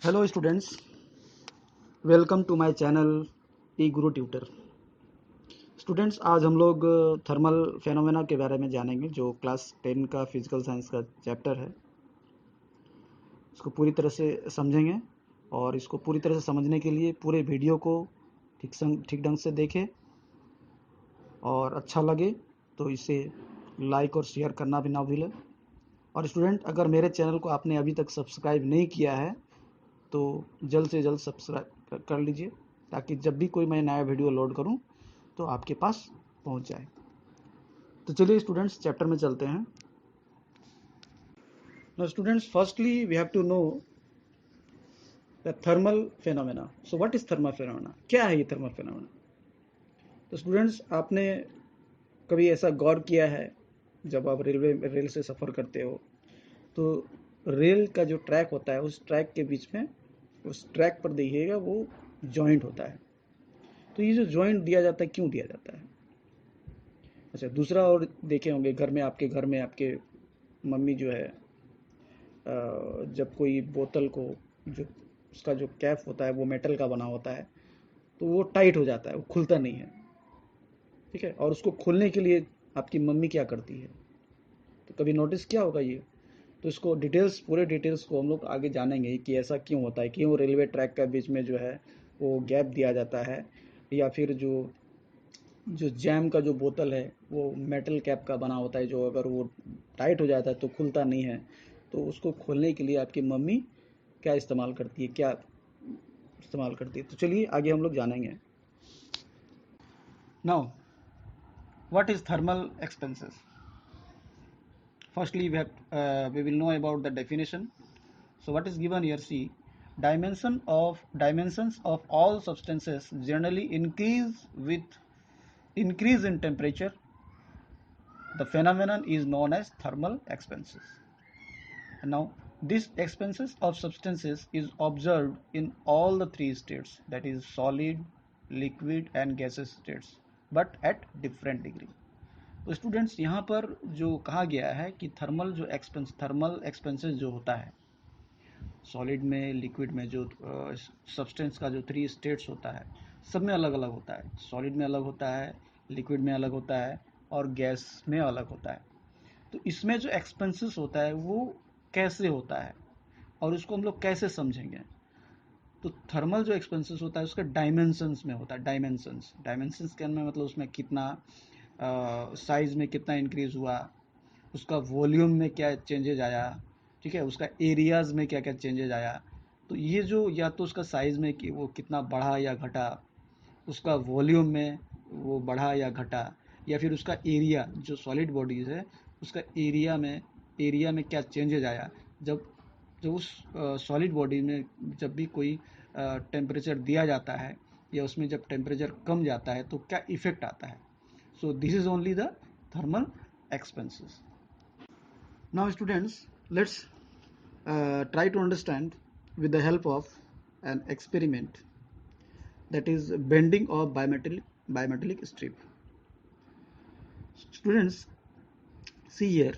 Hello students, welcome to my channel E Guru tutor. Students, आज हम लोग थर्मल फेनोमेना के बारे में जानेंगे, जो क्लास 10 का फिजिकल साइंस का चैप्टर है। इसको पूरी तरह से समझेंगे और इसको पूरी तरह से समझने के लिए पूरे वीडियो को ठीक ढंग से देखें और अच्छा लगे तो इसे लाइक और शेयर करना भी ना भूलें। और स्टूडेंट, अगर मेरे चैनल को आपने अभी तक सब्सक्राइब नहीं किया है तो जल्द से जल्द सब्सक्राइब कर लीजिए, ताकि जब भी कोई मैं नया वीडियो लोड करूं तो आपके पास पहुंच जाए। तो चलिए स्टूडेंट्स, चैप्टर में चलते हैं। Now students, firstly we have to know the thermal phenomena. So what is thermal phenomena? क्या है ये थर्मल फेनोमेना? तो स्टूडेंट्स, आपने कभी ऐसा गौर किया है, जब आप रेल से सफ़र करते हो तो रेल का जो ट्रैक होता है, उस ट्रैक के बीच में, उस ट्रैक पर देखिएगा वो जॉइंट होता है। तो ये जो जॉइंट दिया जाता है, क्यों दिया जाता है? अच्छा, दूसरा और देखे होंगे, आपके घर में आपके मम्मी जो है, जब कोई बोतल को, जो उसका जो कैप होता है वो मेटल का बना होता है, तो वो टाइट हो जाता है, वो खुलता नहीं है। ठीक है, और उसको खोलने के लिए आपकी मम्मी क्या करती है? तो कभी नोटिस किया होगा ये? तो इसको डिटेल्स, पूरे डिटेल्स को हम लोग आगे जानेंगे कि ऐसा क्यों होता है, क्यों रेलवे ट्रैक का बीच में जो है वो गैप दिया जाता है, या फिर जो जो जैम का जो बोतल है वो मेटल कैप का बना होता है, जो अगर वो टाइट हो जाता है तो खुलता नहीं है। तो उसको खोलने के लिए आपकी मम्मी क्या इस्तेमाल करती है, तो चलिए आगे हम लोग जानेंगे। Now, what is thermal expenses? Firstly, we will know about the definition. So what is given here? See, dimensions of all substances generally increase with increase in temperature. The phenomenon is known as thermal expansion. And now, this expansion of substances is observed in all the three states, that is solid, liquid and gaseous states, but at different degree. तो students, यहाँ पर जो कहा गया है कि thermal expenses जो होता है, सॉलिड में, लिक्विड में, जो सब्सटेंस का जो थ्री स्टेट्स होता है, सब में अलग अलग होता है। सॉलिड में अलग होता है, लिक्विड में अलग होता है और गैस में अलग होता है। तो इसमें जो एक्सपेंसेस होता है वो कैसे होता है और उसको हम लोग कैसे समझेंगे? तो थर्मल जो एक्सपेंसेस होता है उसका डायमेंशंस में होता है। डायमेंशंस के अंदर मतलब उसमें कितना साइज में कितना इंक्रीज हुआ, उसका वॉल्यूम में क्या चेंजेज आया, ठीक है, उसका एरियाज में क्या क्या चेंजेज आया। तो ये जो, या तो उसका साइज में कि वो कितना बढ़ा या घटा, उसका वॉल्यूम में वो बढ़ा या घटा, या फिर उसका एरिया, जो सॉलिड बॉडीज है उसका एरिया में क्या चेंजेज आया, जब जब उस सॉलिड बॉडी में जब भी कोई टेम्परेचर दिया जाता है या उसमें जब टेम्परेचर कम जाता है तो क्या इफेक्ट आता है। सो this is only the thermal expenses. Now students, let's try to understand with the help of an experiment, that is bending of bimetallic strip. Students, see here,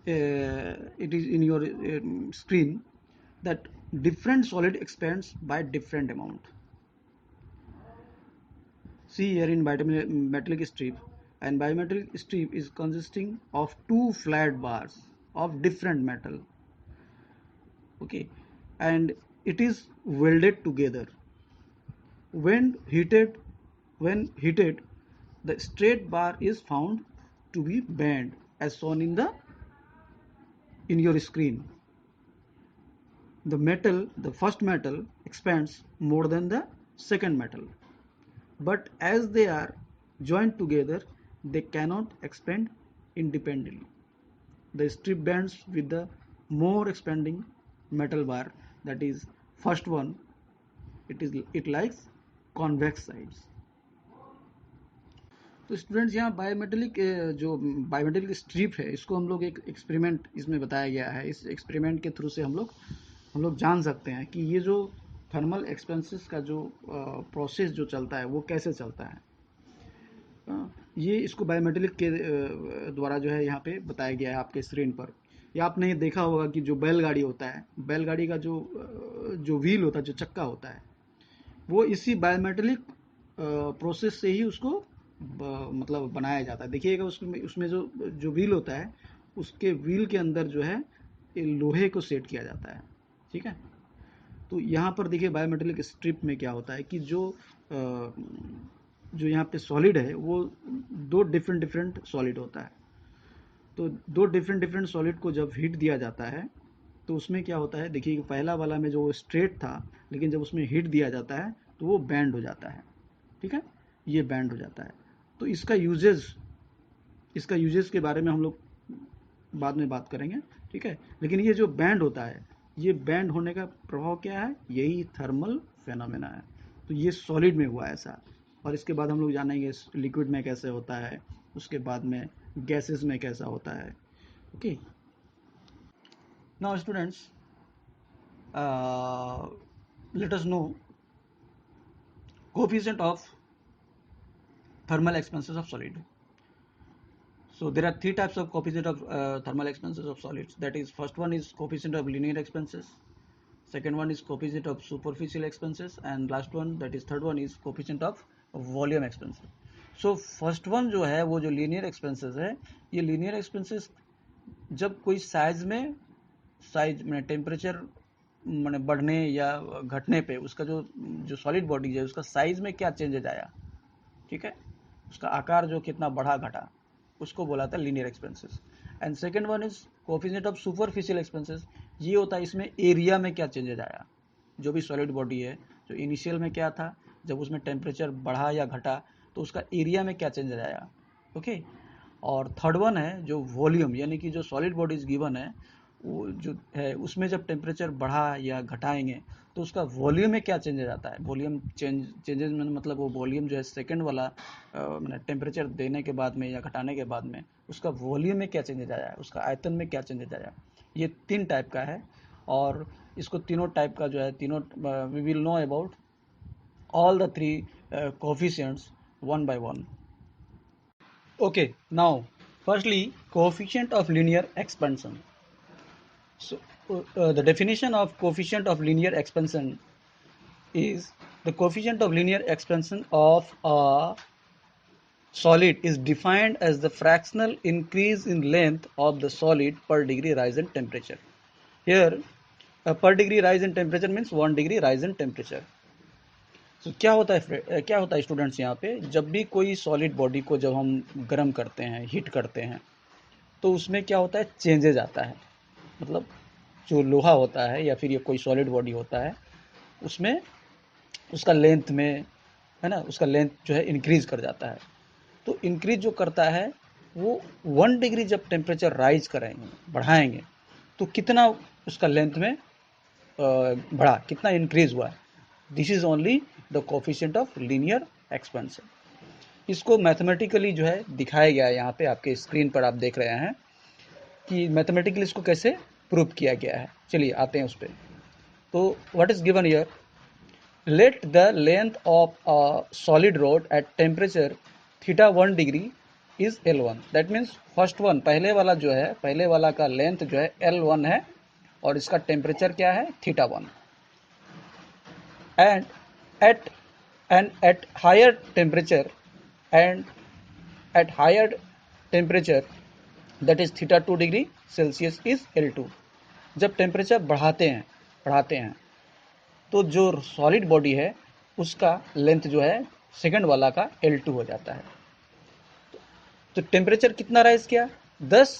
it is in your screen that different solid expands by different amount. See here in bimetallic strip, and bimetallic strip is consisting of two flat bars of different metal. Okay, and it is welded together. When heated when heated, the straight bar is found to be bent, as shown in your screen. The first metal expands more than the second metal, but as they are joined together they cannot expand independently. The strip bends with the more expanding metal bar, that is first one. It likes convex sides. तो students, यहाँ bimetallic strip है, इसको हम लोग एक experiment इसमें बताया गया है। इस एक्सपेरिमेंट के थ्रू से हम लोग जान सकते हैं कि ये जो थर्मल एक्सपेंसेस का जो प्रोसेस जो चलता है वो कैसे चलता है। ये इसको बायोमेटेलिक के द्वारा जो है यहाँ पे बताया गया है आपके स्क्रीन पर। या आपने देखा होगा कि जो बैलगाड़ी होता है, बैलगाड़ी का जो जो व्हील होता है, जो चक्का होता है, वो इसी बायोमेटेलिक प्रोसेस से ही उसको मतलब बनाया जाता है। देखिएगा उसमें उसमें जो जो व्हील होता है, उसके व्हील के अंदर जो है लोहे को सेट किया जाता है। ठीक है, तो यहाँ पर देखिए बायोमेटेलिक स्ट्रिप में क्या होता है कि जो यहाँ पे सॉलिड है वो दो डिफरेंट डिफरेंट सॉलिड होता है। तो दो डिफरेंट डिफरेंट सॉलिड को जब हीट दिया जाता है तो उसमें क्या होता है, देखिए कि पहला वाला में जो स्ट्रेट था, लेकिन जब उसमें हीट दिया जाता है तो वो बैंड हो जाता है। ठीक है, ये बैंड हो जाता है। तो इसका यूजेस के बारे में हम लोग बाद में बात करेंगे। ठीक है, लेकिन ये जो बैंड होता है, ये बैंड होने का प्रभाव क्या है, यही थर्मल फेनोमेना है। तो ये सॉलिड में हुआ ऐसा, और इसके बाद हम लोग जानेंगे लिक्विड में कैसे होता है, उसके बाद में गैसेस में कैसा होता है। Okay, now students, let us know coefficient of thermal expansion of solid. So there are three types of coefficient of thermal expansion of solids. That is, first one is coefficient of linear expansion, second one is coefficient of superficial expansion, and last one, that is third one, is coefficient of volume expansion. So first one जो है वो जो linear expansion है, ये linear expansion जब कोई size में temperature मैंने बढ़ने या घटने पे उसका जो सॉलिड बॉडी है उसका साइज में क्या चेंजेज आया, ठीक है, उसका आकार जो कितना बढ़ा घटा, उसको बोला था linear expenses. And second one is coefficient of superficial expenses, ये होता है इसमें एरिया में क्या चेंजेज आया, जो भी सॉलिड बॉडी है जो इनिशियल में क्या था, जब उसमें टेम्परेचर बढ़ा या घटा तो उसका एरिया में क्या चेंजेज आया। ओके, और थर्ड वन है जो वॉल्यूम, यानी कि जो सॉलिड बॉडीज गिवन है वो जो है उसमें जब टेम्परेचर बढ़ा या घटाएंगे तो उसका वॉल्यूम में क्या चेंजेस आता है। वॉल्यूम चेंजेस में मतलब वो वॉल्यूम जो है सेकंड वाला टेम्परेचर देने के बाद में या घटाने के बाद में उसका वॉल्यूम में क्या चेंजेस आया है, उसका आयतन में क्या चेंजेस आया। ये तीन टाइप का है, और इसको तीनों टाइप का जो है तीनों we will know about all the three coefficients one by one. Okay, now firstly coefficient of linear expansion. So the definition of coefficient of linear expansion is the coefficient of linear expansion of a solid is defined as the fractional increase in length of the solid per degree rise in temperature. Here per degree rise in temperature means 1 degree rise in temperature. तो क्या होता है students, यहाँ पे जब भी कोई solid body को जब हम गर्म करते हैं, हीट करते हैं, तो उसमें क्या होता है, चेंजेज आता है। मतलब जो लोहा होता है या फिर ये कोई सॉलिड बॉडी होता है उसमें उसका लेंथ में है ना, उसका लेंथ जो है इंक्रीज कर जाता है। तो इंक्रीज जो करता है वो 1 डिग्री जब टेम्परेचर राइज करेंगे, बढ़ाएंगे, तो कितना उसका लेंथ में बढ़ा, कितना इंक्रीज हुआ है। This is only the coefficient of linear expansion. इसको मैथमेटिकली जो है दिखाया गया है, यहाँ पे आपके स्क्रीन पर आप देख रहे हैं कि मैथमेटिकली इसको कैसे प्रूव किया गया है। चलिए आते हैं उस पर। तो what is given here, let the length of a solid rod at temperature theta 1 degree is L1। That means first one, पहले वाला जो है, पहले वाला का लेंथ जो है L1 है और इसका टेम्परेचर क्या है, theta 1। and at higher temperature that is theta 2 degree Celsius is L2। जब टेम्परेचर बढ़ाते हैं तो जो सॉलिड बॉडी है उसका लेंथ जो है सेकंड वाला का L2 हो जाता है। तो टेम्परेचर कितना राइज किया, 10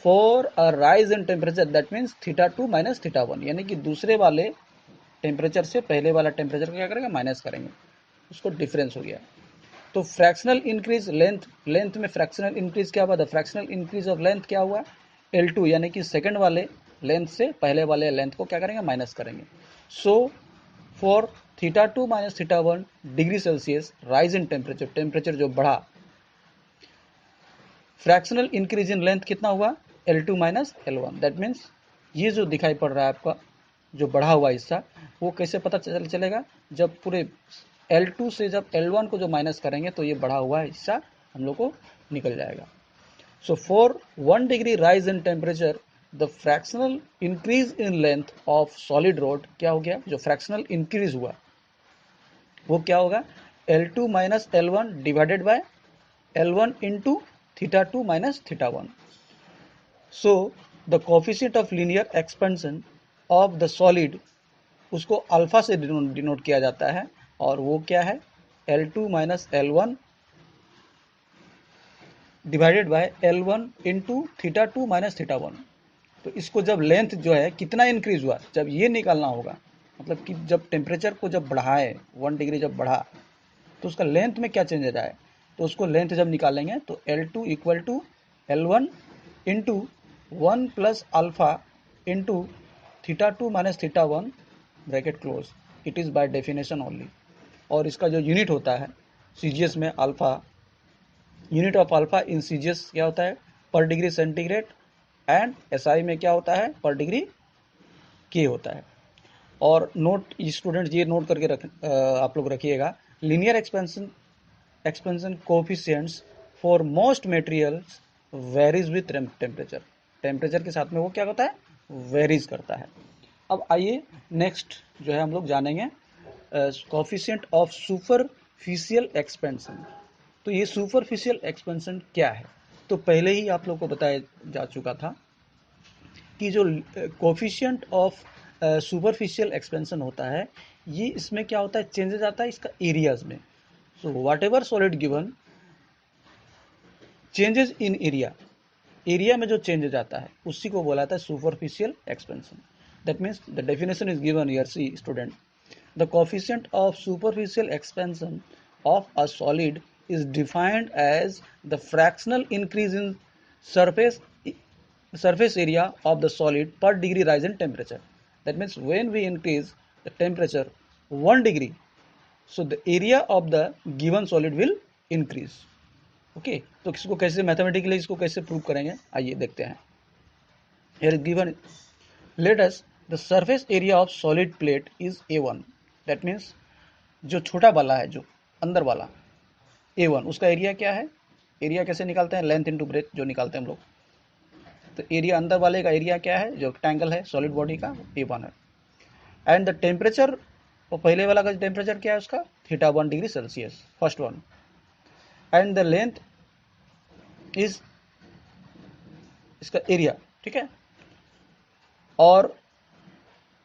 for a rise in temperature that means theta 2 minus theta 1, यानी कि दूसरे वाले टेम्परेचर से पहले वाला टेम्परेचर क्या करेंगे, माइनस करेंगे, उसको डिफरेंस हो गया। तो फ्रैक्शनल इंक्रीज लेंथ में फ्रैक्शनल इंक्रीज क्या हुआ, the fractional increase of length क्या हुआ, L2, यानी कि सेकंड वाले लेंथ से पहले वाले लेंथ को क्या करेंगे, माइनस करेंगे। सो for theta 2 minus theta 1 degree Celsius rise in temperature जो बढ़ा, फ्रैक्शनल इंक्रीज इन लेंथ कितना हुआ, L2 minus L1। That means ये जो दिखाई पड़ रहा है आपका जो बढ़ा हुआ हिस्सा, वो कैसे पता चलेगा, जब पूरे L2 से जब L1 को जो माइनस करेंगे तो ये बढ़ा हुआ हिस्सा हम लोग को निकल जाएगा। So for 1 degree rise in temperature the fractional increase in length of solid rod क्या हो गया, जो फ्रैक्शनल इंक्रीज हुआ वो क्या होगा, L2 minus L1 divided by L1 into theta two minus theta one. So the coefficient of linear expansion of the solid उसको alpha से डिनोट किया जाता है, और वो क्या है, L2 minus L1 divided by L1 into theta two minus theta one. तो इसको जब लेंथ जो है कितना इंक्रीज हुआ, जब ये निकालना होगा, मतलब कि जब टेम्परेचर को जब बढ़ाए 1 डिग्री जब बढ़ा तो उसका लेंथ में क्या चेंजेज आए, तो उसको लेंथ जब निकालेंगे तो L2 equal to L1 into 1 plus alpha into theta two minus theta one bracket close. It is by definition only. और इसका जो यूनिट होता है सीजीएस में alpha, unit of alpha in CGS क्या होता है, पर डिग्री सेंटीग्रेड, एंड एसआई में क्या होता है, पर डिग्री के होता है. और नोट स्टूडेंट्स ये नोट करके आप लोग रखिएगा, linear expansion coefficients for most materials varies with temperature. Temperature के साथ में वो क्या होता है, वेरीज करता है. अब आइए नेक्स्ट जो है हम लोग जानेंगे कोफिशिएंट ऑफ सुपरफिशियल एक्सपेंशन. तो ये सुपरफिशियल एक्सपेंशन क्या है, तो पहले ही आप लोग को बताया जा चुका था कि जो कोफिशिएंट ऑफ सुपरफिशियल एक्सपेंशन होता है, ये इसमें क्या होता है, चेंजेस आता है इसका एरियाज में. So what ever solid given changes in area, area में जो चेंजेस आता है उसी को बोला जाता है superficial expansion. That means the definition is given here. See student, the coefficient of superficial expansion of a solid is defined as the fractional increase in surface area of the solid per degree rise in temperature. That means when we increase the temperature 1 degree, so the area of the given solid will increase. Okay तो इसको कैसे mathematically इसको कैसे prove करेंगे, आइए देखते हैं. here is given, let us the surface area of solid plate is A1. that means जो छोटा वाला है, जो अंदर वाला A1, उसका एरिया क्या है, एरिया कैसे निकालते हैं, लेंथ इनटू ब्रेथ जो निकालते हैं हम लोग. तो एरिया अंदर वाले का एरिया क्या है, जो रेक्टेंगल है सॉलिड बॉडी का, A1 है. एंड द टेम्परेचर, और पहले वाला का टेम्परेचर क्या है उसका, theta 1 degree Celsius, first one. And the length is इसका एरिया, ठीक है. और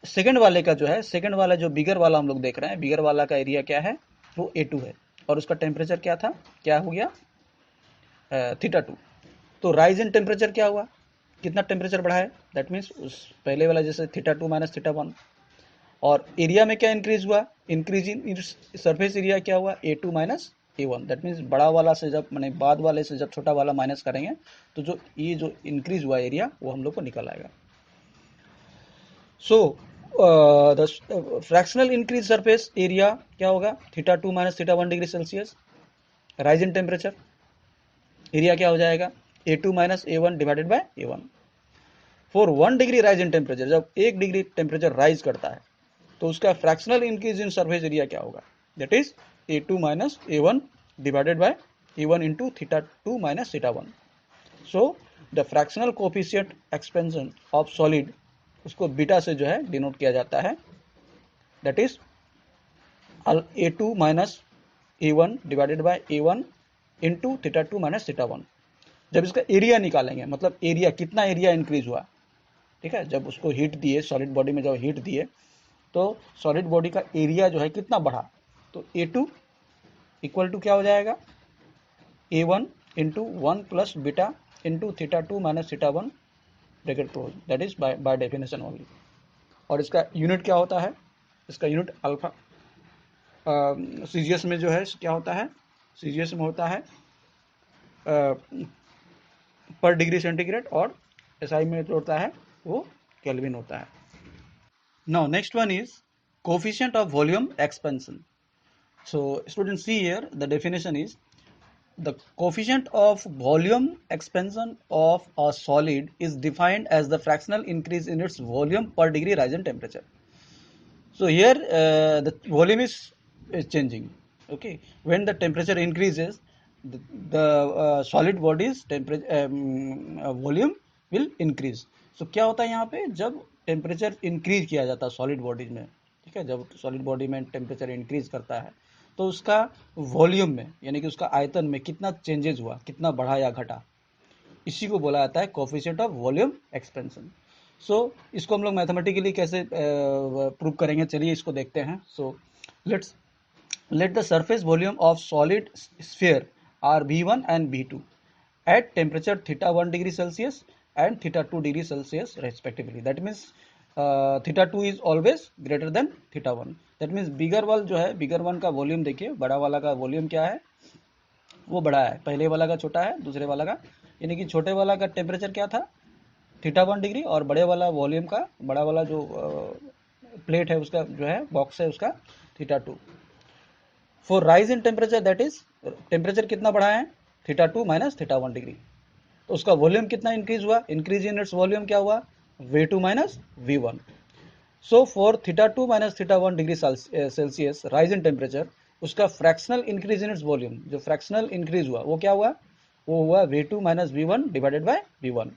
सेकंड वाले का जो है, सेकंड वाला जो बिगर वाला हम लोग देख रहे हैं, बिगर वाला का एरिया क्या है, वो A2 है, और उसका टेम्परेचर क्या था, क्या हो गया, थीटा 2. तो राइज इन टेम्परेचर क्या हुआ, कितना टेम्परेचर बढ़ा है, दैट मीन्स उस पहले वाला जैसे थीटा 2 माइनस थीटा 1. और एरिया में क्या इंक्रीज हुआ, इंक्रीज इन सरफेस एरिया क्या हुआ, A2 minus A1. That means बड़ा वाला से जब मैंने बाद वाले से जब छोटा वाला माइनस करेंगे तो जो ये जो इंक्रीज हुआ एरिया वो हम लोग को निकल आएगा. So the fractional increase surface area क्या होगा, theta 2 minus theta 1 degree Celsius. Rise in temperature area क्या हो जाएगा, A2 minus A1 divided by A1. For 1 degree rise in temperature, जब 1 डिग्री टेम्परेचर राइज करता है तो उसका fractional increase in surface area क्या होगा, that is A2 minus A1 divided by A1 into theta 2 minus theta 1. So the fractional coefficient expansion of solid उसको beta से जो है डिनोट किया जाता है, that is A2 minus A1 divided by A1 into theta 2 minus theta 1. जब इसका area निकालेंगे, मतलब एरिया कितना एरिया इंक्रीज हुआ, ठीक है, जब उसको हीट दिए सॉलिड बॉडी में, जब हीट दिए तो सॉलिड बॉडी का एरिया जो है कितना बढ़ा, तो A2 इक्वल टू क्या हो जाएगा, A1 into 1 plus beta into theta 2 minus theta 1 bracket close. That is by definition only. और इसका यूनिट क्या होता है, इसका यूनिट अल्फा, सीजीएस में जो है क्या होता है, सीजीएस में होता है पर डिग्री सेंटीग्रेड, और एसआई में जो होता है वो केल्विन होता है. Now next one is coefficient of volume expansion. So students see here the definition is the coefficient of volume expansion of a solid is defined as the fractional increase in its volume per degree rise in temperature. So here the volume is changing, okay, when the temperature increases the solid body's temperature volume will increase. सो क्या होता है यहाँ पे, जब temperature increase किया जाता है solid bodies में, ठीक है, जब सॉलिड बॉडी में टेम्परेचर इंक्रीज करता है तो उसका वॉल्यूम में यानी कि उसका आयतन में कितना चेंजेस हुआ, कितना बढ़ा या घटा, इसी को बोला जाता है कोफिशिएंट ऑफ वॉल्यूम एक्सपेंशन। सो इसको हम लोग मैथमेटिकली कैसे प्रूव करेंगे, चलिए इसको देखते हैं। So let's let the surface volume of solid sphere are V1 and V2 at temperature theta 1 degree Celsius and theta 2 degree Celsius respectively. That means theta 2 is always greater than theta 1. That means bigger वाला जो है, bigger one का volume देखिए, बड़ा वाला का volume क्या है, वो बड़ा है, पहले वाला का छोटा है, दूसरे वाला का, यानी कि छोटे वाला का टेम्परेचर क्या था, थीटा 1 डिग्री, और बड़े वाला वॉल्यूम का, बड़ा वाला जो प्लेट है उसका जो है, बॉक्स है उसका, theta 2। For rise in temperature, that is temperature कितना बढ़ा है, थीटा 2 माइनस थीटा 1 डिग्री, तो उसका वॉल्यूम कितना इंक्रीज हुआ, इंक्रीज इन इट्स वॉल्यूम क्या हुआ, V2 minus V1। So for theta 2 minus theta 1 degree Celsius rise in temperature, उसका fractional increase in its volume, जो फ्रैक्शनल इंक्रीज हुआ वो क्या हुआ, वो हुआ V2 minus V1 divided by V1।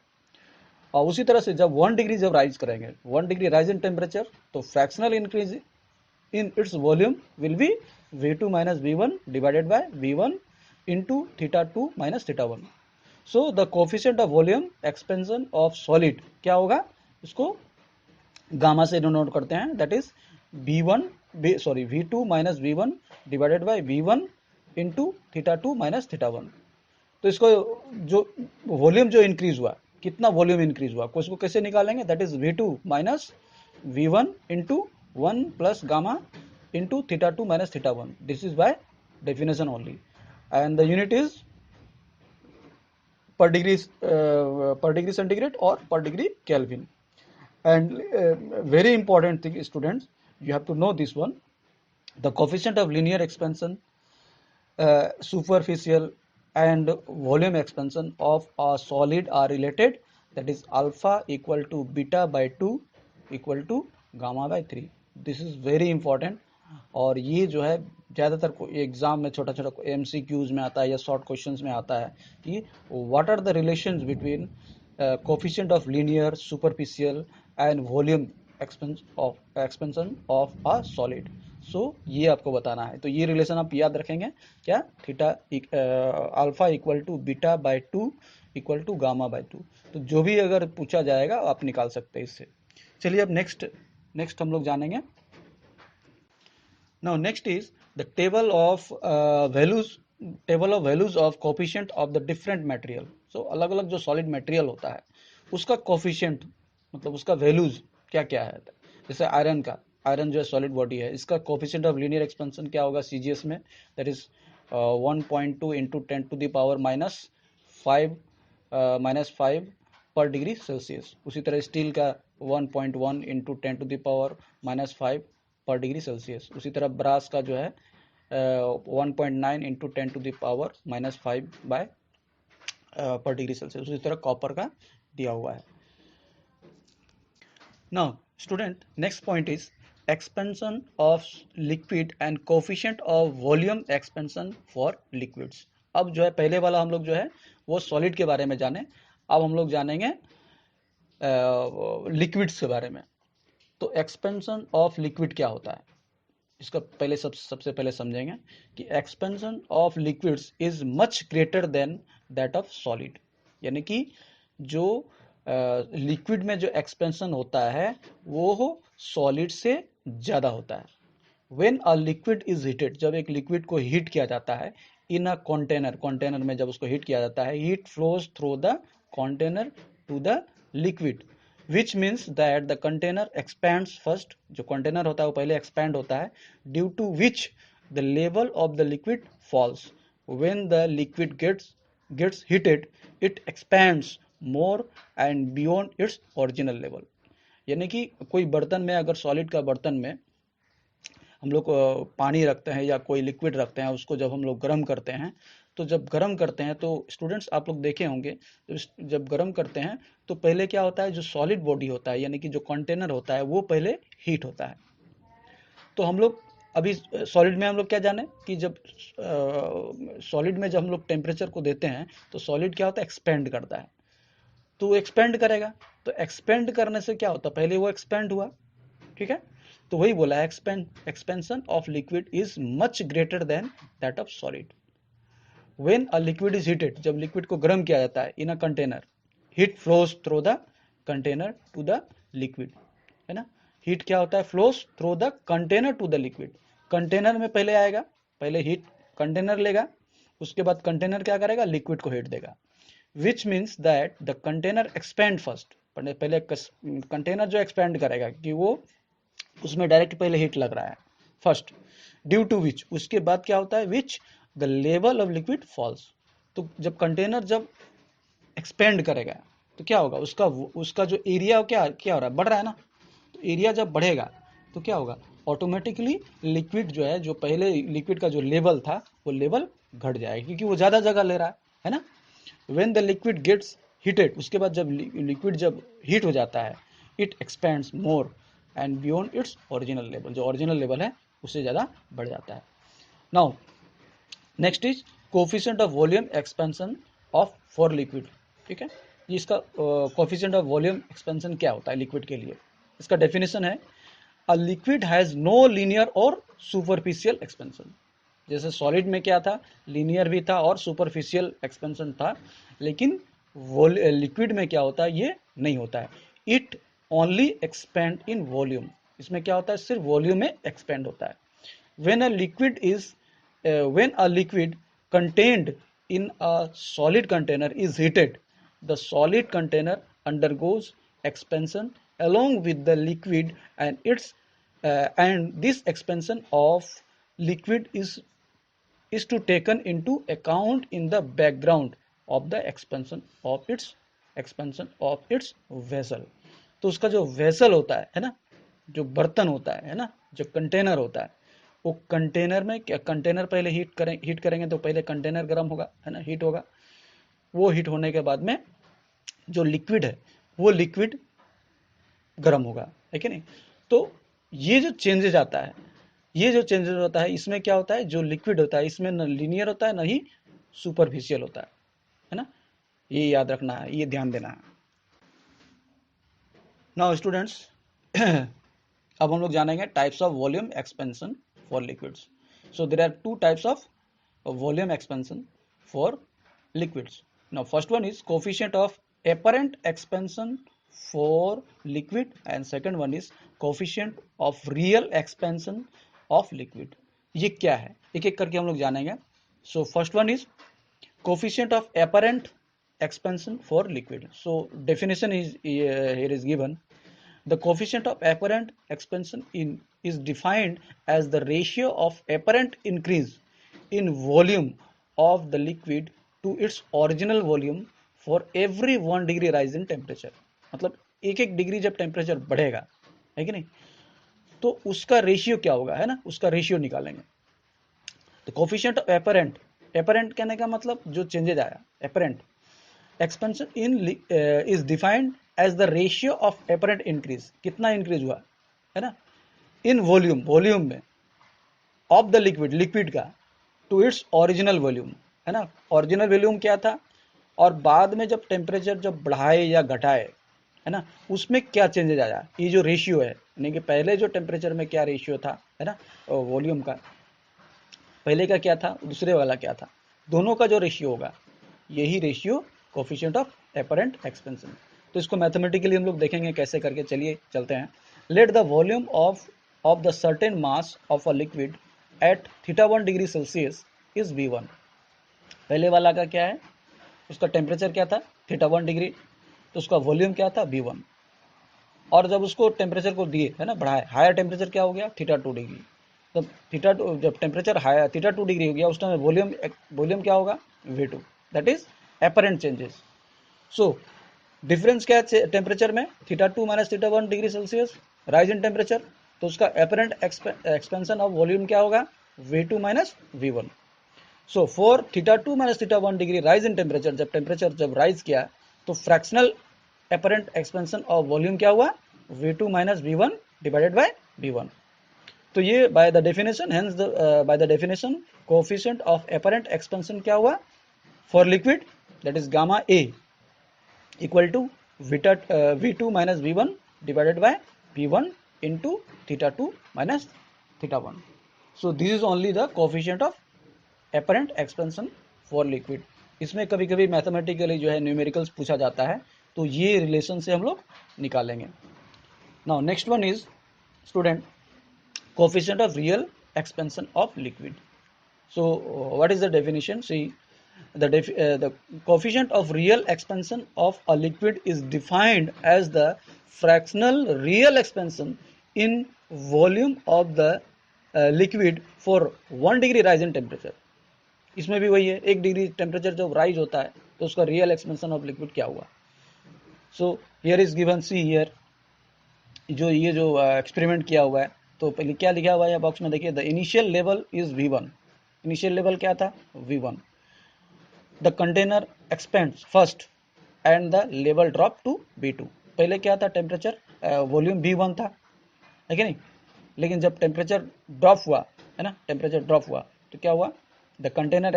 और उसी तरह से जब 1 डिग्री जब राइज करेंगे, 1 डिग्री राइज इन टेम्परेचर, तो fractional increase in its volume will be V2 minus V1 divided by V1 into theta 2 minus theta 1. So the coefficient of volume expansion of solid क्या होगा, इसको gamma से denote करते हैं, that is V2 minus V1 divided by V1 into theta 2 minus theta 1। तो इसको जो volume जो इंक्रीज हुआ, कितना वॉल्यूम इंक्रीज हुआ, को इसको कैसे निकालेंगे, that is V2 minus V1 into 1 plus gamma into theta 2 minus theta 1। This is by definition only, and the unit is per degree centigrade or per degree Kelvin। And very important thing, students, you have to know this one, the coefficient of linear expansion, superficial and volume expansion of a solid are related, that is alpha equal to beta by 2 equal to gamma by 3। This is very important, और ये जो है ज़्यादातर exam में छोटा छोटा MCQs में आता है या शॉर्ट क्वेश्चंस में आता है कि what are the relations between coefficient of linear, superficial and volume expansion of a solid. So ये आपको बताना है, तो ये रिलेशन आप याद रखेंगे क्या, theta alpha equal to beta by 2 equal to gamma by 2। तो जो भी अगर पूछा जाएगा आप निकाल सकते हैं इससे। चलिए अब नेक्स्ट हम लोग जानेंगे। Now next is the table of values of coefficient of the different material। So अलग अलग जो solid material होता है उसका coefficient, मतलब उसका values क्या क्या है, जैसे आयरन का, आयरन जो है सॉलिड बॉडी है, इसका कोफिशिएंट ऑफ लीनियर एक्सपेंशन क्या होगा CGS में, that is 1.2 into 10 to the power -5 per degree Celsius. उसी तरह स्टील का 1.1 into 10 to the power -5 per degree Celsius. उसी तरह ब्रास का जो है 1.9 into 10 to the power -5 by per degree Celsius. उसी तरह कॉपर का दिया हुआ है। Now student, next point is expansion of liquid and coefficient of volume expansion for liquids. अब जो है पहले वाला हम लोग जो है वो सॉलिड के बारे में जाने, अब हम लोग जानेंगे लिक्विड्स के बारे में। तो एक्सपेंशन ऑफ लिक्विड क्या होता है, इसका पहले सबसे पहले समझेंगे कि expansion of liquids is much greater than that of solid, यानी कि जो लिक्विड में जो एक्सपेंशन होता है वो सॉलिड से ज़्यादा होता है। When a liquid is heated, जब एक लिक्विड को हीट किया जाता है इन अ कंटेनर में जब उसको हीट किया जाता है, heat flows through the container to the liquid, which means that the container expands first। जो कंटेनर होता है वो पहले एक्सपैंड होता है, due to which the level of the liquid falls। when the liquid gets heated it expands more and beyond its original level। यानी कि कोई बर्तन में, अगर सॉलिड का बर्तन में हम लोग पानी रखते हैं या कोई लिक्विड रखते हैं, उसको जब हम लोग गर्म करते हैं, तो जब गर्म करते हैं तो स्टूडेंट्स आप लोग देखे होंगे, जब गर्म करते हैं तो पहले क्या होता है, जो सॉलिड बॉडी होता है यानी कि जो कंटेनर होता है वो पहले हीट होता है। तो हम लोग अभी सॉलिड में हम लोग क्या जाने कि जब सॉलिड में जब हम लोग टेम्परेचर को देते हैं तो सॉलिड क्या होता है, एक्सपेंड करता है। तो एक्सपेंड करेगा, तो एक्सपेंड करने से क्या होता है, पहले वो एक्सपेंड हुआ, ठीक है, तो वही बोला है expansion of liquid is much greater than that of solid. When a liquid is heated, जब लिक्विड को गर्म किया जाता है in a container, heat flows through the container to the liquid, है ना, हीट क्या होता है, flows through the container to the liquid, container में पहले आएगा, पहले हीट कंटेनर लेगा, उसके बाद कंटेनर क्या करेगा, लिक्विड को हीट देगा, which means that the container expand first, पहले कंटेनर जो एक्सपेंड करेगा कि वो उसमें डायरेक्ट पहले हीट लग रहा है फर्स्ट, ड्यू टू विच, उसके बाद क्या होता है, which the level of liquid falls, तो जब कंटेनर जब एक्सपेंड करेगा तो क्या होगा, उसका उसका जो एरिया क्या क्या हो रहा है, बढ़ रहा है ना, तो एरिया जब बढ़ेगा तो क्या होगा, ऑटोमेटिकली लिक्विड जो है, जो पहले लिक्विड का जो लेवल था वो लेवल घट जाएगा, क्योंकि वो ज़्यादा जगह ले रहा है ना। When the liquid gets heated, उसके बाद जब लिक्विड जब हीट हो जाता है, it expands more and beyond its original level, जो ओरिजिनल लेवल है उससे ज़्यादा बढ़ जाता है। Now next is coefficient of volume expansion of for liquid, ठीक है, इसका कोफिशिएंट ऑफ वॉल्यूम एक्सपेंशन क्या होता है लिक्विड के लिए, इसका डेफिनेशन है, a liquid has no linear और सुपरफिशियल एक्सपेंशन, जैसे सॉलिड में क्या था, लीनियर भी था और सुपरफिशियल एक्सपेंशन था, लेकिन लिक्विड में क्या होता है, ये नहीं होता है, it only expand in volume, इसमें क्या होता है, सिर्फ वॉल्यूम में एक्सपेंड होता है। when a liquid is when a liquid contained in a solid container is heated, the solid container undergoes expansion along with the liquid, and this expansion of liquid is to taken into account in the background of the expansion of its vessel। तो उसका जो vessel होता है ना, जो बर्तन होता है ना, जो कंटेनर होता है, वो कंटेनर में क्या, कंटेनर पहले हीट करेंगे तो पहले कंटेनर गर्म होगा, है ना, हीट होगा, वो हीट होने के बाद में जो लिक्विड है वो लिक्विड गर्म होगा, है कि नहीं। तो ये जो चेंजेस आता है, ये जो चेंजेस होता है, इसमें क्या होता है, जो लिक्विड होता है इसमें न लीनियर होता है न ही सुपरफिशियल होता है ना, ये याद रखना है, ये ध्यान देना है। नाउ स्टूडेंट्स अब हम लोग जानेंगे types of volume expansion for liquids. So there are two types of volume expansion for liquids. Now first one is coefficient of apparent expansion for liquid and second one is coefficient of real expansion of liquid। ये क्या है, एक एक करके हम लोग जानेंगे। So first one is coefficient of apparent expansion for liquid। so definition is here is given, the coefficient of apparent expansion is defined as the ratio of apparent increase in volume of the liquid to its original volume for every 1 degree rise in temperature। मतलब एक एक degree जब temperature बढ़ेगा, है कि नहीं, तो उसका रेशियो क्या होगा, है ना, उसका रेशियो निकालेंगे। तो कोफिशिएंट ऑफ एपरेंट, एपरेंट कहने का मतलब जो चेंजेज आया, apparent expansion in is defined as the ratio of apparent increase, कितना इंक्रीज हुआ, है ना, इन वॉल्यूम, वॉल्यूम में, ऑफ द लिक्विड, लिक्विड का, टू इट्स ओरिजिनल वॉल्यूम, है ना, ओरिजिनल वॉल्यूम क्या था, और बाद में जब टेम्परेचर जब बढ़ाए या घटाए, है ना, उसमें क्या चेंजेज आया, ये जो रेशियो है, यानी कि पहले जो टेम्परेचर में क्या रेशियो था, है ना, वॉल्यूम का, पहले का क्या था, दूसरे वाला क्या था, दोनों का जो रेशियो होगा, यही ratio coefficient of apparent expansion. तो इसको मैथमेटिकली हम लोग देखेंगे कैसे करके, चलिए चलते हैं। Let the volume of the certain mass of a liquid at θ1 degree Celsius is V1। पहले वाला का क्या है, उसका टेम्परेचर क्या था, θ1 डिग्री, तो उसका वॉल्यूम क्या था, V1, और जब उसको टेम्परेचर को दिए, है ना, बढ़ाए, हायर टेम्परेचर क्या हो गया, θ2 डिग्री, तब θ2 जब टेम्परेचर हायर θ2 डिग्री हो गया, उस टाइम वॉल्यूम क्या होगा, V2, that is apparent changes. So difference क्या है टेम्परेचर में, θ2 minus θ1 degree Celsius rise in temperature, तो उसका एपरेंट एक्सपेंशन ऑफ वॉल्यूम क्या होगा, V2 minus V1। So for θ2 minus θ1 degree rise in temperature, जब टेम्परेचर जब राइज किया तो fractional apparent expansion of volume क्या हुआ, V2 minus V1 divided by V1। तो ये by the definition, hence by the definition coefficient of apparent expansion क्या हुआ for liquid, that is gamma A, equal to V2 minus V1 divided by V1 into theta 2 minus theta 1. So this is only the coefficient of apparent expansion for liquid. इसमें कभी कभी mathematically जो है numericals पूछा जाता है, तो ये रिलेशन से हम लोग निकालेंगे. Now next one is student coefficient of real expansion of liquid. So what is the definition? See, the coefficient of real expansion of a liquid is defined as the fractional real expansion in volume of the liquid for 1 degree rise in temperature. इसमें भी वही है, 1 degree temperature जब rise होता है तो उसका real expansion of liquid क्या हुआ. So here is given, see here, जो ये जो एक्सपेरिमेंट किया हुआ है, तो पहले क्या लिखा हुआ है बॉक्स में देखिए, the initial level is V1. Initial level क्या था? V1. The container expands first and the level drop to V2. पहले क्या था? टेम्परेचर वॉल्यूम V1 था, है कि नहीं? लेकिन जब टेम्परेचर ड्रॉप हुआ, है ना, टेम्परेचर ड्रॉप हुआ तो क्या हुआ? द कंटेनर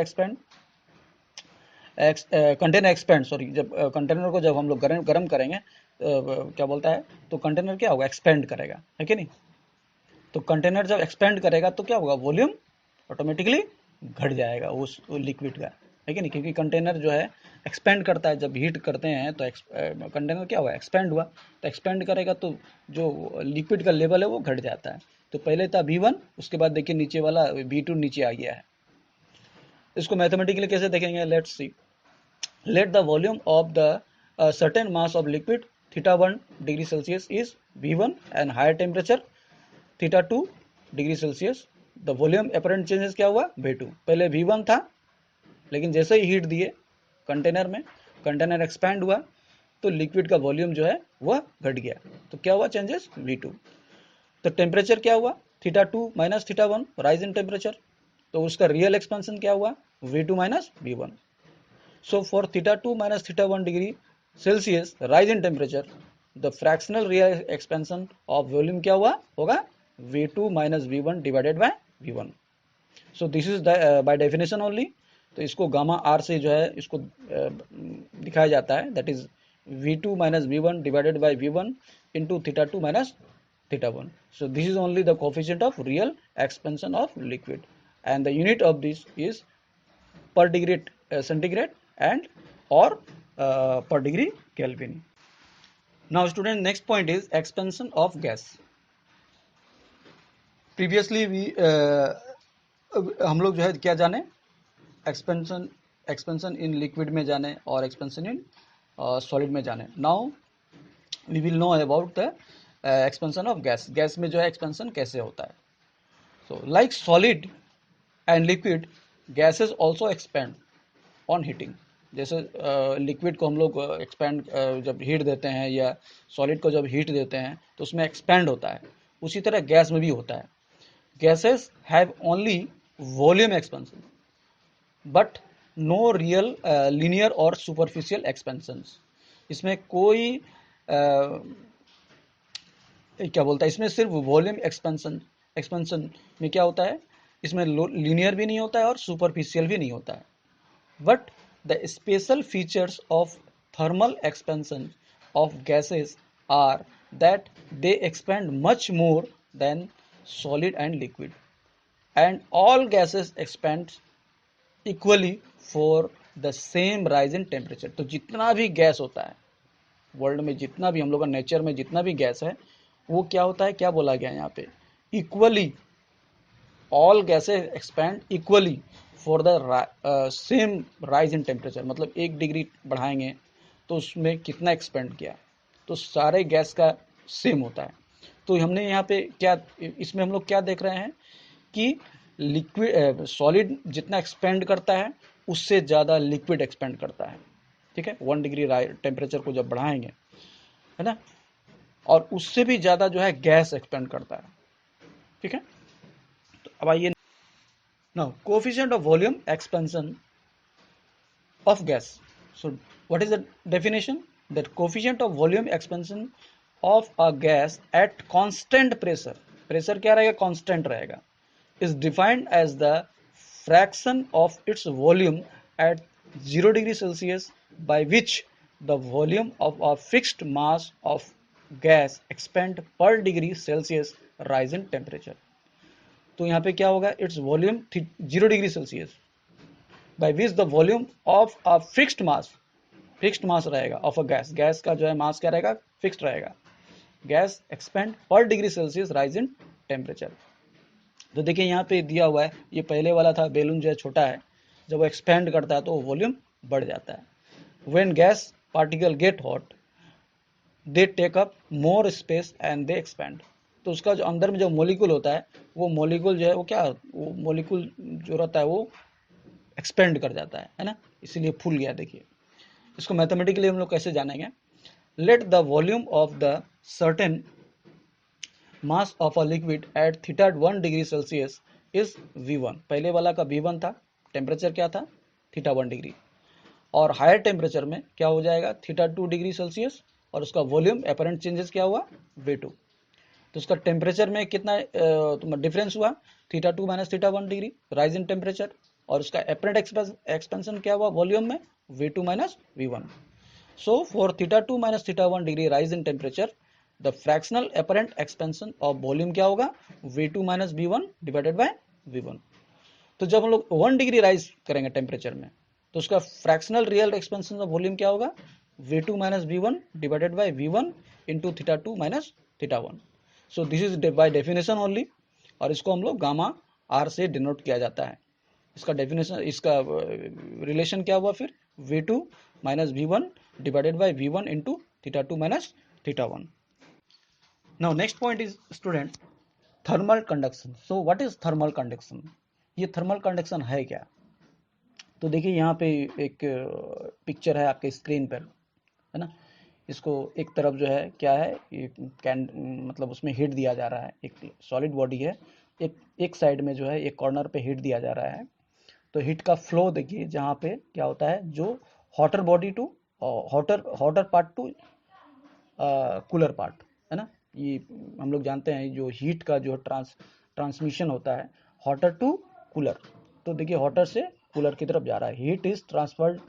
एक्सपेंड सॉरी, जब कंटेनर को जब हम लोग गर्म करेंगे, क्या बोलता है, तो कंटेनर क्या होगा? एक्सपेंड करेगा, है कि नहीं? तो कंटेनर जब एक्सपेंड करेगा तो क्या होगा? वॉल्यूम ऑटोमेटिकली घट जाएगा उस लिक्विड का, है कि नहीं? क्योंकि कंटेनर जो है एक्सपेंड करता है, जब हीट करते हैं तो कंटेनर क्या हुआ? एक्सपेंड हुआ. तो एक्सपेंड करेगा तो जो लिक्विड का लेवल है वो घट जाता है. तो पहले था V1, उसके बाद देखिए नीचे वाला V2 नीचे आ गया है. इसको मैथमेटिकली कैसे देखेंगे? Let's see. Let the volume of the certain mass of liquid theta 1 degree Celsius is V1 and higher temperature theta 2 degree Celsius. The volume apparent changes क्या हुआ? V2. पहले V1 था, लेकिन जैसे ही हीट दिए कंटेनर में, कंटेनर एक्सपैंड हुआ तो लिक्विड का वॉल्यूम जो है वह घट गया. तो क्या हुआ? Changes V2. तो टेम्परेचर क्या हुआ? Theta 2 minus theta 1, rise in temperature. तो उसका रियल एक्सपेंशन क्या हुआ? V2 minus V1. So for theta 2 minus theta 1 degree Celsius rise in temperature, the fractional real expansion of volume क्या हुआ होगा? V2 minus V1 divided by V1. So this is the, by definition only. तो इसको gamma R से जो है इसको दिखाया जाता है, that is V2 minus V1 divided by V1 into theta 2 minus theta 1. So this is only the coefficient of real expansion of liquid, and the unit of this is per degree centigrade and or per degree Kelvin. Now student, next point is expansion of gas. Previously we हम लोग जो है क्या जाने? Expansion in liquid में जाने और expansion in solid में जाने. Now we will know about the expansion of gas. Gas में जो है एक्सपेंशन कैसे होता है. So like solid and liquid, gases also expand on heating. जैसे लिक्विड को हम लोग एक्सपेंड जब हीट देते हैं, या सॉलिड को जब हीट देते हैं तो उसमें एक्सपेंड होता है. उसी तरह गैस में भी होता है. Gases have only volume expansion but no real linear और सुपरफिशियल एक्सपेंशंस. इसमें कोई क्या बोलता है, इसमें सिर्फ वॉल्यूम एक्सपेंशन में क्या होता है, इसमें लीनियर भी नहीं होता है और सुपरफिशियल भी नहीं होता है. But the special features of thermal expansion of gases are that they expand much more than solid and liquid, and all gases expand equally for the same rise in temperature. तो जितना भी gas होता है world में, जितना भी हम लोग का नेचर में जितना भी गैस है, वो क्या होता है, क्या बोला गया यहाँ पे? Equally. All gases expand equally for the same rise in temperature. मतलब 1 डिग्री बढ़ाएंगे तो उसमें कितना एक्सपेंड किया, तो सारे गैस का सेम होता है. तो हमने यहाँ पे क्या, इसमें हम लोग क्या देख रहे हैं कि लिक्विड सॉलिड जितना एक्सपेंड करता है उससे ज़्यादा लिक्विड एक्सपेंड करता है. ठीक है, 1 डिग्री टेम्परेचर को जब बढ़ाएंगे, है ना, और उससे भी ज़्यादा जो है गैस एक्सपेंड करता है. ठीक है, तो अब आइए. Now, coefficient of volume expansion of gas. So, what is the definition? That coefficient of volume expansion of a gas at constant pressure. Pressure क्या रहेगा? Constant रहेगा. Is defined as the fraction of its volume at 0 degree Celsius by which the volume of a fixed mass of gas expand per degree Celsius rise in temperature. तो यहाँ पे क्या होगा, its volume 0 degree Celsius, by which the volume of a fixed mass रहेगा of a gas, gas का जो है मास क्या रहेगा, फिक्स्ड रहेगा, गैस एक्सपेंड पर degree Celsius rise in temperature. तो देखिए यहाँ पे दिया हुआ है, ये पहले वाला था, बैलून जो है छोटा है, जब वो एक्सपेंड करता है तो वॉल्यूम बढ़ जाता है। When gas particle get hot they take up more space and they expand. तो उसका जो अंदर में जो मोलिक्यूल होता है, वो मोलिक्यूल जो है वो क्या, वो मोलिक्यूल जो रहता है वो एक्सपेंड कर जाता है ना, इसीलिए फूल गया। देखिए इसको मैथमेटिकली हम लोग कैसे जानेंगे, late the volume of the certain mass of a liquid at theta 1 degree Celsius is V1। पहले वाला का V1 था, टेम्परेचर क्या था, थीटा 1 डिग्री, और हायर टेम्परेचर में क्या हो जाएगा, थीटा 2 डिग्री सेल्सियस, और उसका वॉल्यूम अपरेंट चेंजेस क्या हुआ, V2। तो उसका टेम्परेचर में कितना डिफरेंस हुआ, theta 2 minus theta 1 degree rise in temperature, और उसका अपरेंट एक्सपेंशन क्या हुआ वॉल्यूम में, V2 minus V1। So for theta 2 minus theta 1 degree rise in temperature, the fractional apparent expansion of volume क्या होगा, V2 minus V1 divided by V1। तो जब हम लोग 1 डिग्री राइज करेंगे टेम्परेचर में, तो उसका fractional real expansion of volume क्या होगा, V2 minus V1 divided by V1 into theta 2 minus theta 1। So this is by definition only, और इसको हम लोग गामा R से डिनोट किया जाता है। इसका डेफिनेशन, इसका रिलेशन क्या हुआ फिर, V2 minus V1 divided by V1 into theta 2 minus theta 1। Now next point is student thermal conduction। So what is thermal conduction? ये थर्मल कंडक्शन है क्या? तो देखिए यहाँ पे एक पिक्चर है आपके स्क्रीन पर, है ना, इसको एक तरफ जो है क्या है, मतलब उसमें हीट दिया जा रहा है, एक सॉलिड बॉडी है, एक साइड में जो है एक कॉर्नर पे हीट दिया जा रहा है। तो हीट का फ्लो देखिए, जहाँ पे क्या होता है, जो hotter body to hotter part to cooler part, है ना, ये हम लोग जानते हैं जो हीट का जो ट्रांसमिशन होता है हॉटर टू कूलर। तो देखिए हॉटर से कूलर की तरफ जा रहा है, heat is transferred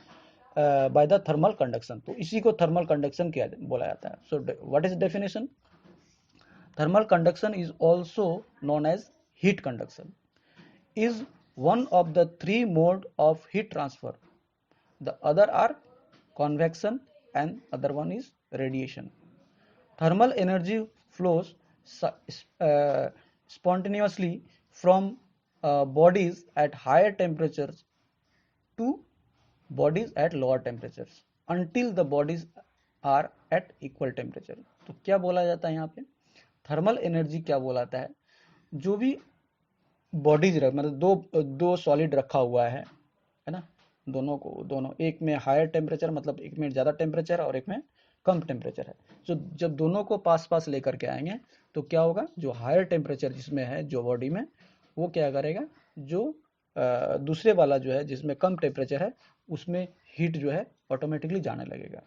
by the thermal conduction. तो इसी को थर्मल कंडक्शन क्या बोला जाता है। So what is definition, thermal conduction is also known as heat conduction, is one of the three mode of heat transfer. The other are convection and other one is radiation. Thermal energy flows spontaneously from bodies at higher temperatures to bodies at lower temperatures until the bodies are at equal temperature। तो क्या बोला जाता है यहाँ पे, thermal energy क्या बोलाता है, जो भी बॉडीज मतलब दो सॉलिड रखा हुआ है ना, दोनों एक में हायर टेम्परेचर, मतलब एक में ज़्यादा टेम्परेचर और एक में कम टेम्परेचर है। तो जब दोनों को पास पास लेकर के आएंगे तो क्या होगा, जो हायर टेम्परेचर जिसमें है जो बॉडी में, वो क्या करेगा, जो दूसरे वाला जो है जिसमें कम टेम्परेचर है उसमें हीट जो है ऑटोमेटिकली जाने लगेगा।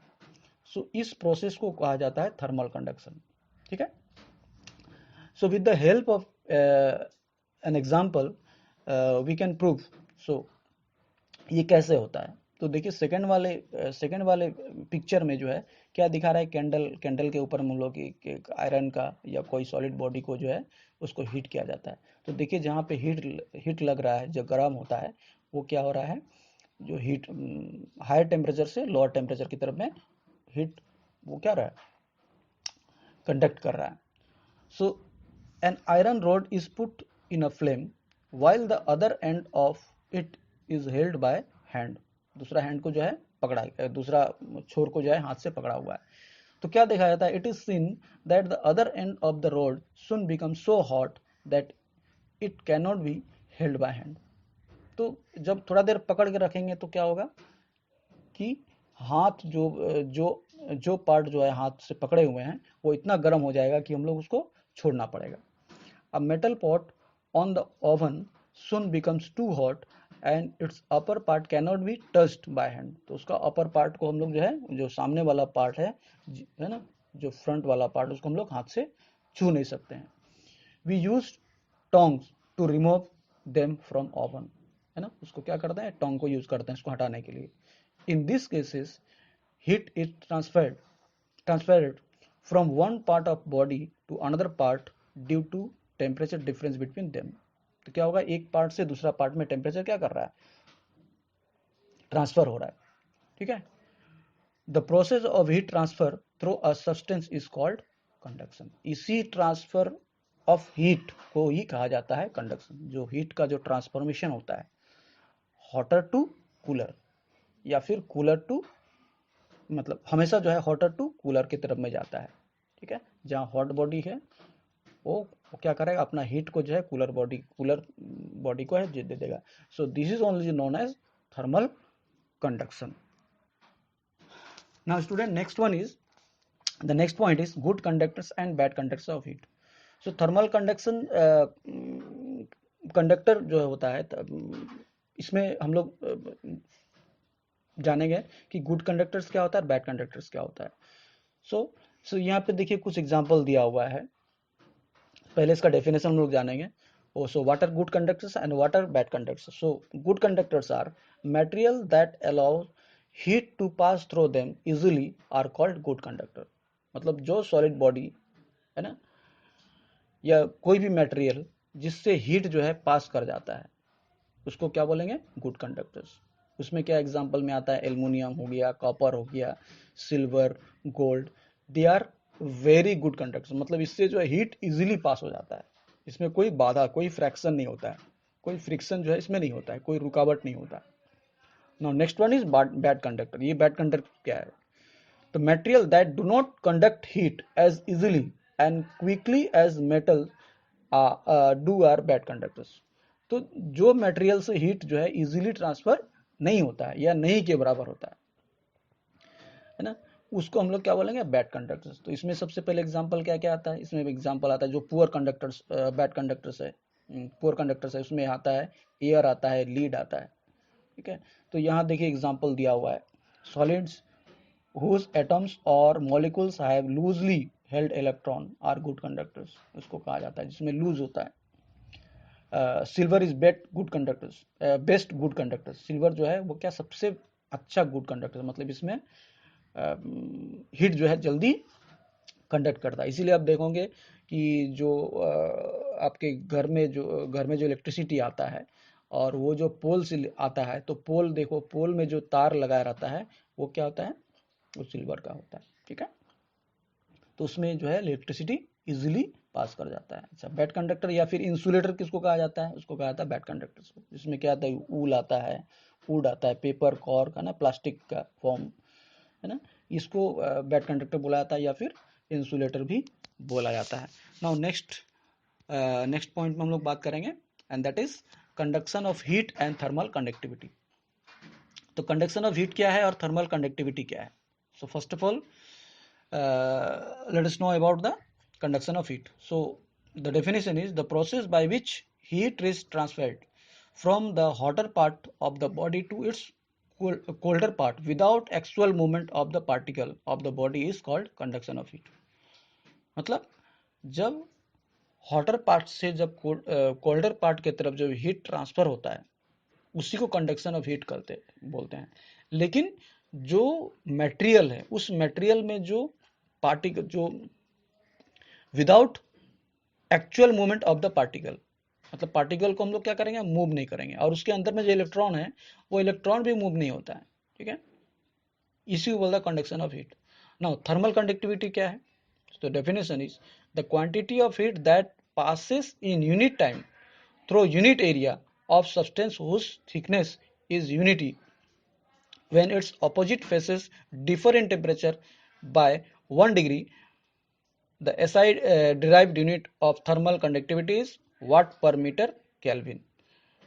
सो इस प्रोसेस को कहा जाता है थर्मल कंडक्शन। ठीक है। So with the help of an example we can prove. So ये कैसे होता है, तो देखिए सेकंड वाले पिक्चर में जो है क्या दिखा रहा है, कैंडल के ऊपर हम लोग एक आयरन का या कोई सॉलिड बॉडी को जो है उसको हीट किया जाता है। तो देखिए जहाँ पे हीट लग रहा है, जो गर्म होता है, वो क्या हो रहा है, जो हीट हायर टेम्परेचर से लोअर टेम्परेचर की तरफ में हीट वो क्या रहा है, कंडक्ट कर रहा है। So an iron rod is put in a flame while the other end of it is held by hand। दूसरा हैंड को जो है पकड़ा, दूसरा छोर को जो है हाथ से पकड़ा हुआ है। तो क्या देखा जाता है, it is seen that the other end of the road soon become so hot that it cannot be held by hand। तो जब थोड़ा देर पकड़ के रखेंगे तो क्या होगा कि हाथ जो जो पार्ट जो है हाथ से पकड़े हुए हैं वो इतना गर्म हो जाएगा कि हम लोग उसको छोड़ना पड़ेगा। A metal pot on the oven soon becomes too hot and its upper part cannot be touched by hand। तो उसका अपर पार्ट को हम लोग जो है, जो सामने वाला पार्ट है ना, जो फ्रंट वाला पार्ट, उसको हम लोग हाथ से छू नहीं सकते हैं। We use tongs to remove them from oven। है ना, उसको क्या करते हैं, टोंग को यूज करते हैं इसको हटाने के लिए। In this cases heat is transferred from one part of body to another part due to temperature difference between them. तो क्या होगा, एक पार्ट से दूसरा पार्ट में टेम्परेचर क्या कर रहा है, ट्रांसफर हो रहा है, ठीक है. The process of heat transfer through a substance is called conduction. इसी ट्रांसफर ऑफ हीट को ही कहा जाता है कंडक्शन. जो हीट का जो ट्रांसफॉर्मेशन होता है हॉटर टू कूलर या फिर कूलर टू, मतलब हमेशा जो है हॉटर टू कूलर की तरफ में जाता है, ठीक है. जहाँ हॉट बॉडी है वो क्या करेगा, अपना हीट को जो है कूलर बॉडी को है दे देगा. So this is only known as thermal conduction. Now student, next point is good conductors and bad conductors of heat. So thermal conduction conductor जो होता है, इसमें हम लोग जानेंगे कि गुड कंडक्टर्स क्या होता है, बैड कंडक्टर्स क्या होता है. सो यहाँ पे देखिए कुछ एग्जांपल दिया हुआ है. पहले इसका डेफिनेशन हम लोग जानेंगे. So what are good conductors and what are bad conductors. So good conductors are material that allow heat to pass through them easily are called good conductor. मतलब जो सॉलिड बॉडी है ना, या कोई भी मटेरियल जिससे हीट जो है पास कर जाता है, उसको क्या बोलेंगे, गुड कंडक्टर्स. उसमें क्या एग्जांपल में आता है, एल्युमिनियम हो गया, कॉपर हो गया, silver, gold. They are very good conductors. मतलब इससे जो है हीट इजीली पास हो जाता है, इसमें कोई बाधा, कोई फ्रैक्शन नहीं होता है, कोई फ्रिक्शन जो है इसमें नहीं होता है, कोई रुकावट नहीं होता है. Now next one is bad conductor. ये बैड कंडक्टर क्या है, तो material that do not conduct heat as easily and quickly as metal do are bad conductors. तो जो मटेरियल से हीट जो है इजीली ट्रांसफर नहीं होता है या नहीं के बराबर होता है ना, उसको हम लोग क्या बोलेंगे, बैड कंडक्टर्स. तो इसमें सबसे पहले एग्जांपल क्या क्या आता है, इसमें एग्जांपल आता है जो पुअर कंडक्टर्स, बैड कंडक्टर्स है, पुअर कंडक्टर्स है. उसमें आता है एयर आता है, लीड आता है, ठीक है. तो यहाँ देखिए एग्जांपल दिया हुआ है, solids whose atoms or molecules have loosely held electron are good conductors. उसको कहा जाता है जिसमें लूज होता है. Silver is best good conductor. Silver जो है वो क्या, सबसे अच्छा गुड कंडक्टर, मतलब इसमें हीट जो है जल्दी कंडक्ट करता है. इसीलिए आप देखोगे कि जो आपके घर में जो इलेक्ट्रिसिटी आता है और वो जो पोल से आता है, तो पोल देखो, पोल में जो तार लगाया रहता है वो क्या होता है, वो सिल्वर का होता है, ठीक है. तो उसमें जो है इलेक्ट्रिसिटी इजीली पास कर जाता है. अच्छा, बैड कंडक्टर या फिर इंसुलेटर किसको कहा जाता है, उसको कहा जाता है बैड कंडक्टर्स को. जिसमें क्या आता है, वूल आता है, वुड आता है, पेपर, कॉर्क है ना, प्लास्टिक का फॉर्म है ना, इसको बैड कंडक्टर बोला जाता है या फिर इंसुलेटर भी बोला जाता है. नाउ नेक्स्ट पॉइंट में हम लोग बात करेंगे and that is conduction of heat and thermal conductivity. तो कंडक्शन ऑफ हीट क्या है और थर्मल कंडक्टिविटी क्या है. So first of all, let us know about the conduction of heat. So the definition is the process by which heat is transferred from the hotter part of the body to its colder part without actual movement of the particle of the body is called conduction of heat. मतलब जब hotter part से जब colder part की तरफ जब heat transfer होता है, उसी को कंडक्शन ऑफ हीट बोलते हैं. लेकिन जो मटेरियल है, उस मटेरियल में जो पार्टिकल, जो without actual movement of the particle, मतलब पार्टिकल को हम लोग क्या करेंगे, मूव नहीं करेंगे, और उसके अंदर में जो इलेक्ट्रॉन है वो इलेक्ट्रॉन भी मूव नहीं होता है, ठीक है. इसी को बोलता है conduction of heat. Now thermal conductivity क्या है, तो definition is the quantity of heat that passes in unit time through unit area of substance whose thickness is unity when its opposite faces differ in temperature by 1 degree. The SI derived unit of thermal conductivity is watt per meter Kelvin.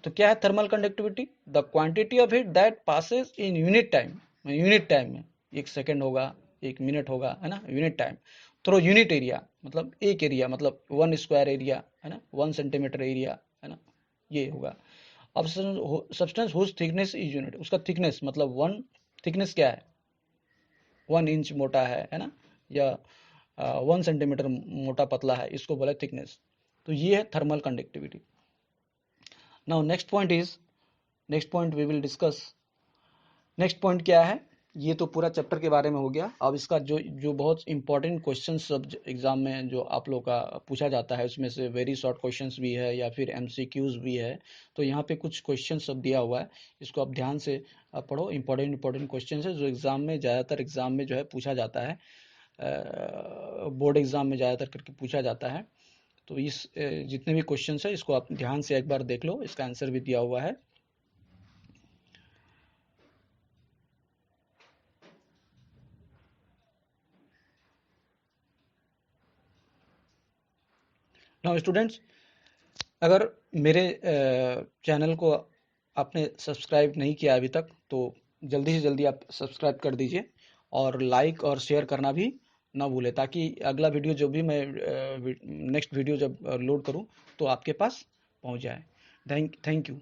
तो क्या है thermal conductivity, the quantity of heat that passes in unit time में, 1 second होगा, 1 minute होगा, है ना, unit time, through unit area, मतलब एक एरिया, मतलब 1 स्क्वायर एरिया है ना, 1 सेंटीमीटर एरिया है ना, ये होगा. अब substance whose thickness is unit, उसका थिकनेस मतलब 1, थिकनेस क्या है, 1 इंच मोटा है ना, या 1 सेंटीमीटर मोटा पतला है, इसको बोला थिकनेस. तो ये है thermal conductivity. Now next point we will discuss. Next point क्या है, ये तो पूरा चैप्टर के बारे में हो गया। अब इसका जो जो बहुत इंपॉर्टेंट क्वेश्चन सब एग्जाम में जो आप लोग का पूछा जाता है, उसमें से वेरी शॉर्ट क्वेश्चंस भी है या फिर एमसीक्यूज भी है। तो यहाँ पे कुछ क्वेश्चन सब दिया हुआ है, इसको आप ध्यान से पढ़ो। इंपॉर्टेंट क्वेश्चन है जो एग्जाम में ज़्यादातर एग्जाम में जो है पूछा जाता है, बोर्ड एग्जाम में ज़्यादातर करके पूछा जाता है। तो इस जितने भी क्वेश्चन है इसको आप ध्यान से एक बार देख लो, इसका आंसर भी दिया हुआ है। नाउ स्टूडेंट्स, अगर मेरे चैनल को आपने सब्सक्राइब नहीं किया अभी तक तो जल्दी से जल्दी आप सब्सक्राइब कर दीजिए, और लाइक और शेयर करना भी ना भूलें, ताकि अगला वीडियो जो भी मैं नेक्स्ट वीडियो जब लोड करूं तो आपके पास पहुंच जाए। Thank you.